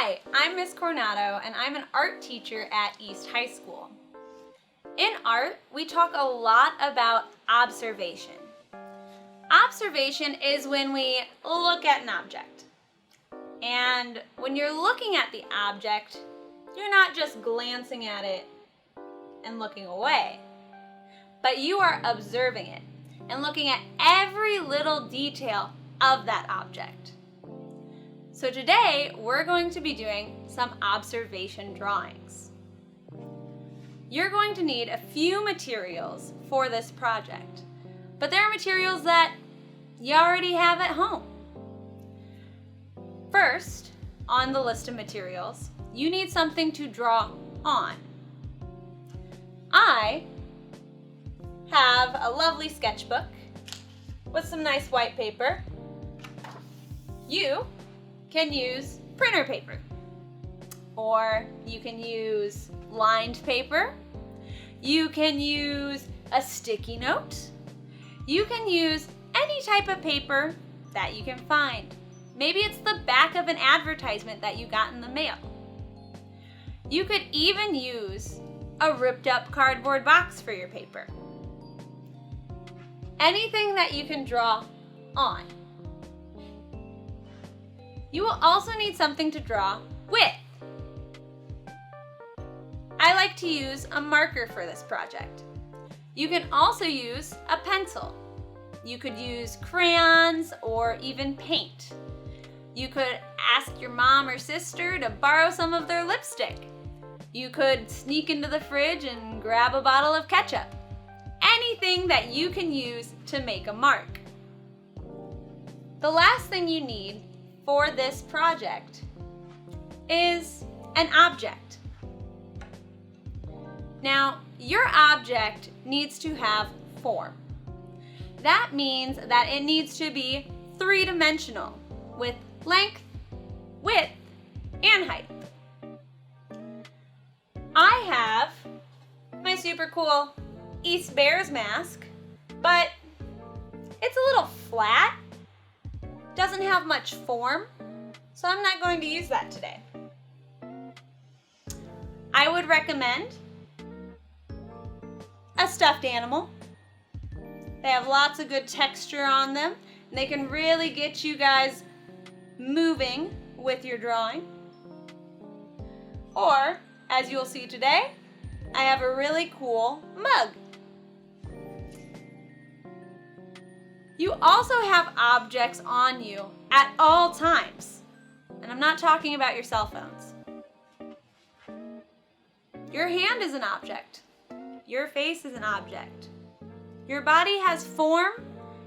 Hi, I'm Miss Coronado and I'm an art teacher at East High School. In art, we talk a lot about observation. Observation is when we look at an object. And when you're looking at the object, you're not just glancing at it and looking away, but you are observing it and looking at every little detail of that object. So today, we're going to be doing some observation drawings. You're going to need a few materials for this project, but there are materials that you already have at home. First, on the list of materials, you need something to draw on. I have a lovely sketchbook with some nice white paper. You can use printer paper, or you can use lined paper. You can use a sticky note. You can use any type of paper that you can find. Maybe it's the back of an advertisement that you got in the mail. You could even use a ripped up cardboard box for your paper. Anything that you can draw on. You will also need something to draw with. I like to use a marker for this project. You can also use a pencil. You could use crayons or even paint. You could ask your mom or sister to borrow some of their lipstick. You could sneak into the fridge and grab a bottle of ketchup. Anything that you can use to make a mark. The last thing you need for this project is an object. Now, your object needs to have form. That means that it needs to be three-dimensional with length, width, and height. I have my super cool East Bears mask, but it's a little flat, doesn't have much form, so I'm not going to use that today. I would recommend a stuffed animal. They have lots of good texture on them, and they can really get you guys moving with your drawing. Or, as you'll see today, I have a really cool mug. You also have objects on you at all times, and I'm not talking about your cell phones. Your hand is an object. Your face is an object. Your body has form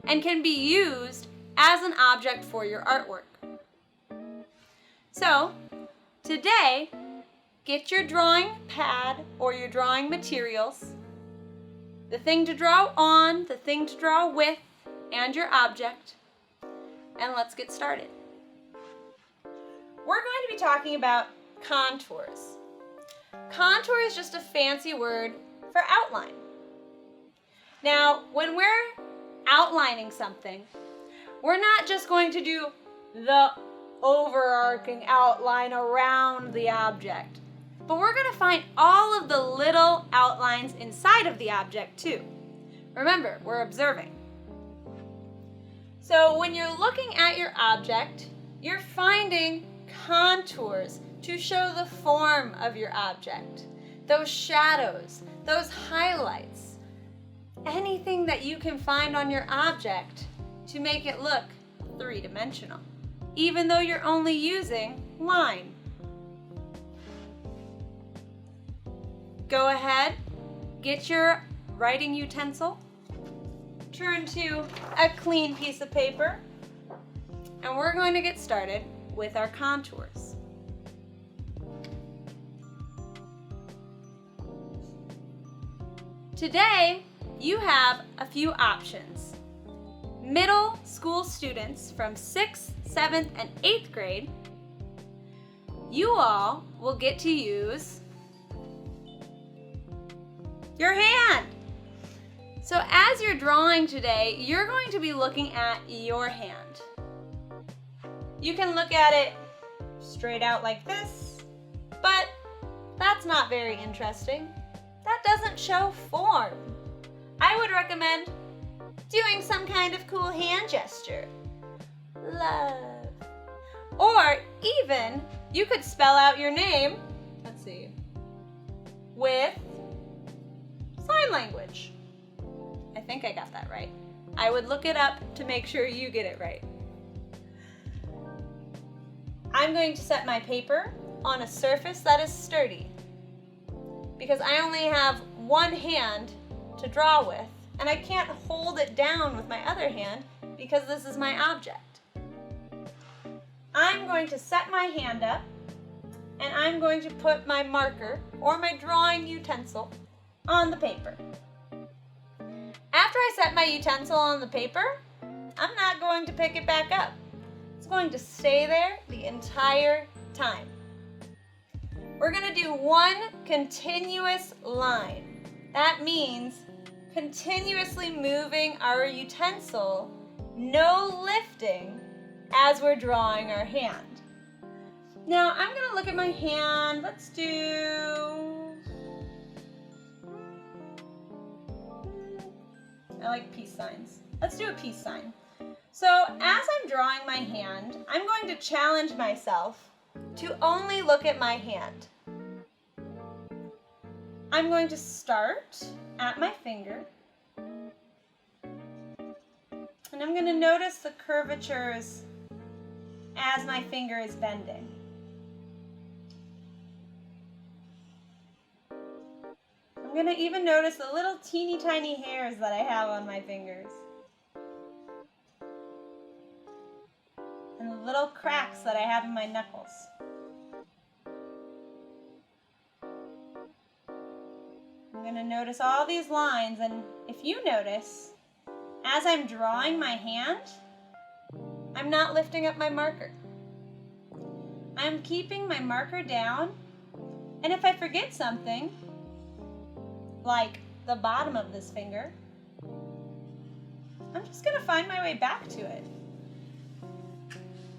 and can be used as an object for your artwork. So, today, get your drawing pad or your drawing materials, the thing to draw on, the thing to draw with, and your object, and let's get started. We're going to be talking about contours. Contour is just a fancy word for outline. Now, when we're outlining something, we're not just going to do the overarching outline around the object, but we're going to find all of the little outlines inside of the object too. Remember, we're observing. So when you're looking at your object, you're finding contours to show the form of your object, those shadows, those highlights, anything that you can find on your object to make it look three-dimensional, even though you're only using line. Go ahead, get your writing utensil, turn to a clean piece of paper, and we're going to get started with our contours. Today, you have a few options. Middle school students from 6th, 7th, and 8th grade, you all will get to use your hand. So as you're drawing today, you're going to be looking at your hand. You can look at it straight straight out like this, but that's not very interesting. That doesn't show form. I would recommend doing some kind of cool hand gesture. Love. Or even, you could spell out your name, let's see, with sign language. I think I got that right. I would look it up to make sure you get it right. I'm going to set my paper on a surface that is sturdy because I only have one hand to draw with, and I can't hold it down with my other hand because this is my object. I'm going to set my hand up, and I'm going to put my marker or my drawing utensil on the paper. After I set my utensil on the paper, I'm not going to pick it back up. It's going to stay there the entire time. We're going to do one continuous line. That means continuously moving our utensil, no lifting, as we're drawing our hand. Now I'm going to look at my hand. Let's do, I like peace signs. Let's do a peace sign. So as I'm drawing my hand, I'm going to challenge myself to only look at my hand. I'm going to start at my finger, and I'm going to notice the curvatures as my finger is bending. I'm going to even notice the little teeny tiny hairs that I have on my fingers. And the little cracks that I have in my knuckles. I'm going to notice all these lines, and if you notice, as I'm drawing my hand, I'm not lifting up my marker. I'm keeping my marker down, and if I forget something, like the bottom of this finger, I'm just going to find my way back to it.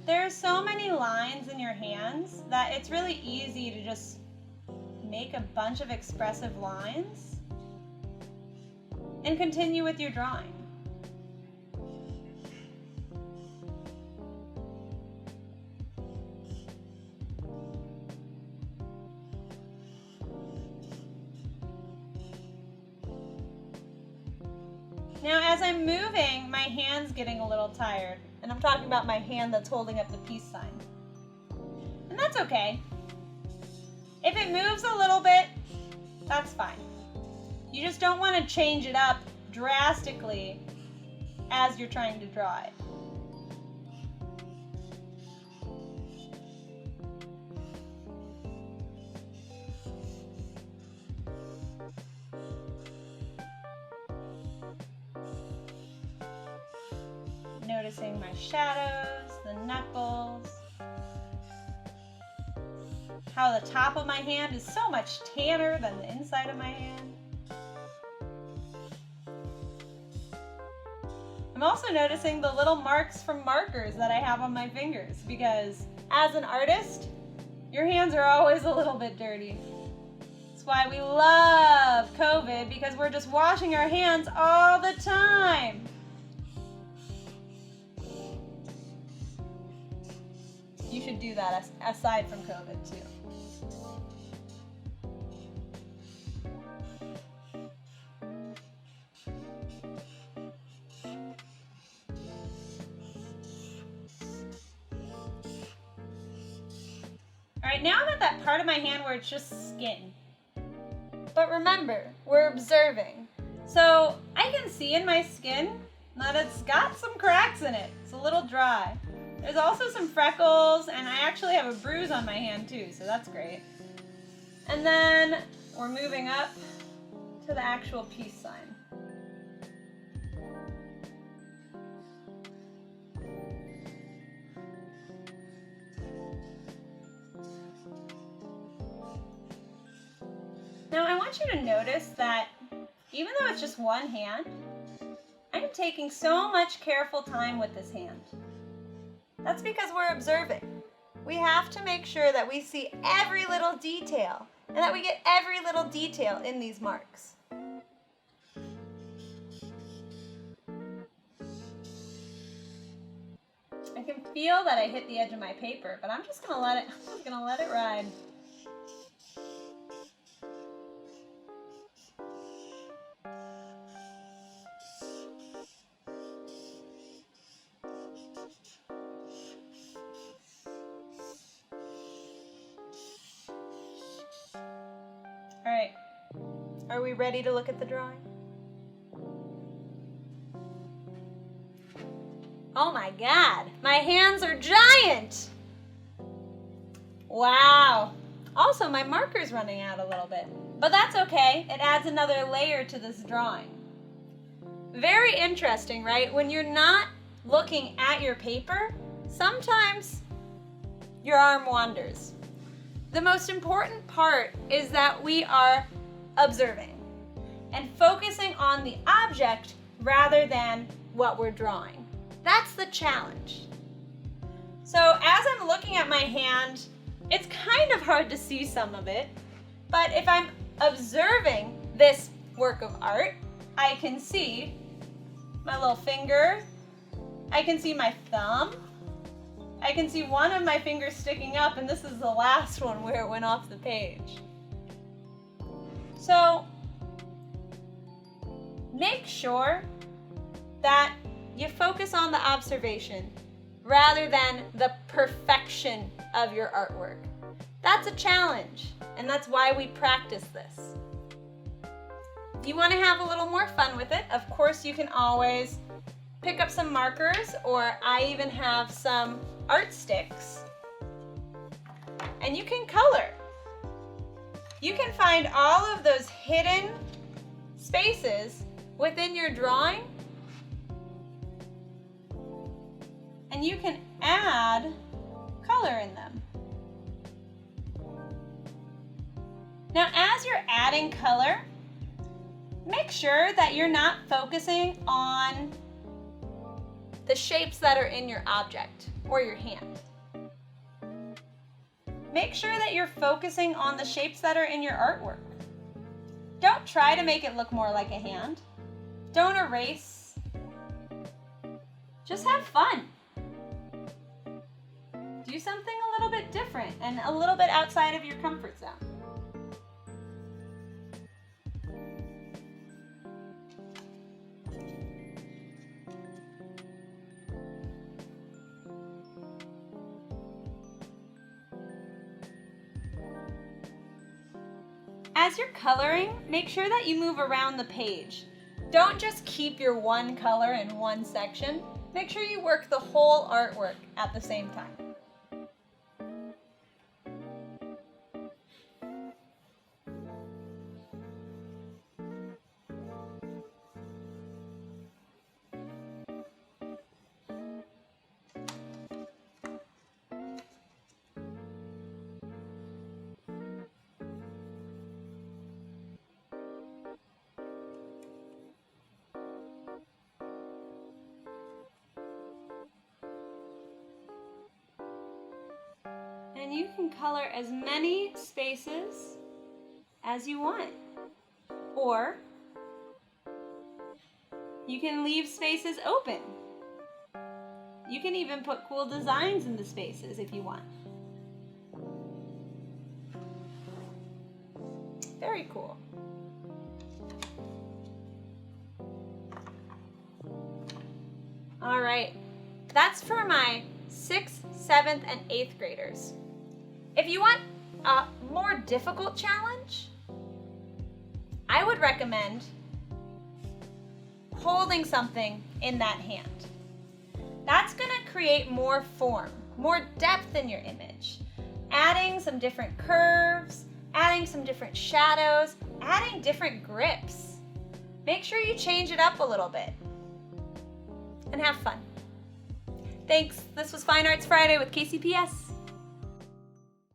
There are so many lines in your hands that it's really easy to just make a bunch of expressive lines and continue with your drawing. Now, as I'm moving, my hand's getting a little tired, and I'm talking about my hand that's holding up the peace sign. And that's okay. If it moves a little bit, that's fine. You just don't want to change it up drastically as you're trying to draw it. Noticing my shadows, the knuckles, how the top of my hand is so much tanner than the inside of my hand. I'm also noticing the little marks from markers that I have on my fingers because as an artist, your hands are always a little bit dirty. That's why we love COVID, because we're just washing our hands all the time. You should do that aside from COVID too. All right, now I'm at that part of my hand where it's just skin. But remember, we're observing. So I can see in my skin that it's got some cracks in it. It's a little dry. There's also some freckles, and I actually have a bruise on my hand too, so that's great. And then we're moving up to the actual peace sign. Now I want you to notice that even though it's just one hand, I'm taking so much careful time with this hand. That's because we're observing. we have to make sure that we see every little detail and that we get every little detail in these marks. I can feel that I hit the edge of my paper, but I'm just gonna let it ride. All right, are we ready to look at the drawing? Oh my God, my hands are giant. Wow. Also, my marker's running out a little bit, but that's okay. It adds another layer to this drawing. Very interesting, right? When you're not looking at your paper, sometimes your arm wanders. The most important part is that we are observing and focusing on the object rather than what we're drawing. That's the challenge. So as I'm looking at my hand, it's kind of hard to see some of it, but if I'm observing this work of art, I can see my little finger, I can see my thumb, I can see one of my fingers sticking up, and this is the last one where it went off the page. So make sure that you focus on the observation rather than the perfection of your artwork. That's a challenge, and that's why we practice this. If you want to have a little more fun with it, of course you can always pick up some markers, or I even have some art sticks, and you can color. You can find all of those hidden spaces within your drawing, and you can add color in them. Now, as you're adding color, make sure that you're not focusing on the shapes that are in your object or your hand. Make sure that you're focusing on the shapes that are in your artwork. Don't try to make it look more like a hand. Don't erase. Just have fun. Do something a little bit different and a little bit outside of your comfort zone. As you're coloring, make sure that you move around the page. Don't just keep your one color in one section. Make sure you work the whole artwork at the same time. And you can color as many spaces as you want. Or you can leave spaces open. You can even put cool designs in the spaces if you want. Very cool. All right, that's for my 6th, 7th, and 8th graders. If you want a more difficult challenge, I would recommend holding something in that hand. That's going to create more form, more depth in your image, adding some different curves, adding some different shadows, adding different grips. Make sure you change it up a little bit and have fun. Thanks. This was Fine Arts Friday with KCPS.